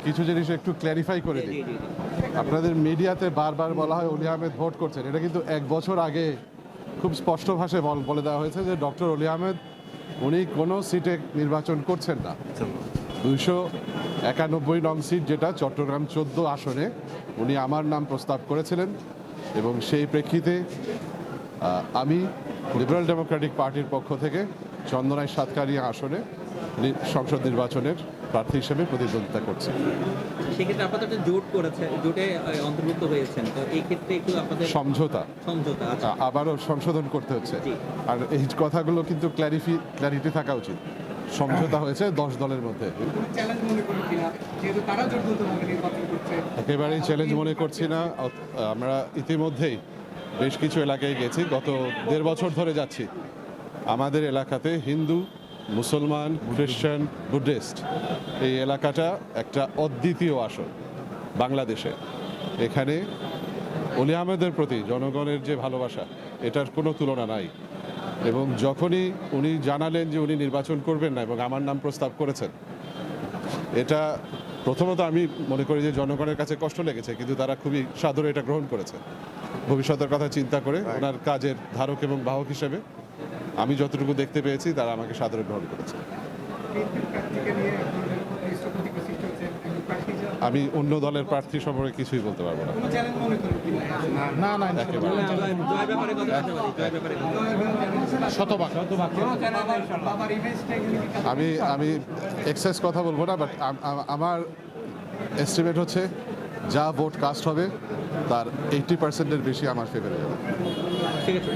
কিছু জিনিস একটু ক্ল্যারিফাই করে দিই। আপনাদের মিডিয়াতে বারবার বলা হয় অলি আহমেদ ভোট করছেন, এটা কিন্তু 1 বছর আগে খুব স্পষ্ট ভাষায় বলে দেওয়া হয়েছে যে ডক্টর অলি আহমেদ উনি কোনো সিটে নির্বাচন করছেন না। 291 নং সিট, যেটা চট্টগ্রাম 14 আসনে উনি আমার নাম প্রস্তাব করেছিলেন, এবং সেই প্রেক্ষিতে আমি লিবারেল ডেমোক্রেটিক পার্টির পক্ষ থেকে চন্দনাই সাতকারিয়া আসনে সংসদ নির্বাচনের প্রার্থী হিসেবে প্রতিদ্বন্দ্বিতা করছি। সেক্ষেত্রে আপনাদের একটা জোট করেছে, জোটে অন্তর্ভুক্ত হয়েছেন, তো এই ক্ষেত্রে একটু আপনাদের সমঝোতা আচ্ছা। আবারও সংশোধন করতে হচ্ছে, আর এই কথাগুলো কিন্তু ক্ল্যারিটি থাকা উচিত। সমঝোতা হয়েছে 10 দলের মধ্যে। একেবারেই চ্যালেঞ্জ মনে করছি না। আমরা ইতিমধ্যেই বেশ কিছু এলাকায় গেছি, গত 1.5 বছর ধরে যাচ্ছি। আমাদের এলাকাতে হিন্দু, মুসলমান, খ্রিস্টান, বুদ্ধিস্ট, এই এলাকাটা একটা অদ্বিতীয় আসন বাংলাদেশে। এখানে অলি আহমেদের প্রতি জনগণের যে ভালোবাসা, এটার কোনো তুলনা নাই। এবং যখনই উনি জানালেন যে উনি নির্বাচন করবেন না এবং আমার নাম প্রস্তাব করেছেন, এটা প্রথমত আমি মনে করি যে জনগণের কাছে কষ্ট লেগেছে, কিন্তু তারা খুবই সাদরে এটা গ্রহণ করেছে। ভবিষ্যতের কথা চিন্তা করে ওনার কাজের ধারক এবং বাহক হিসেবে আমি যতটুকু দেখতে পেয়েছি তারা আমাকে সাদরে গ্রহণ করেছে। আমি অন্য দলের প্রার্থী সম্পর্কে কিছুই বলতে পারবো না। আমি এক্সেস কথা বলবো না, বাট আমার এস্টিমেট হচ্ছে যা ভোট কাস্ট হবে তার 80%-এর বেশি আমার ফেভারে যাবে। ঠিক আছে।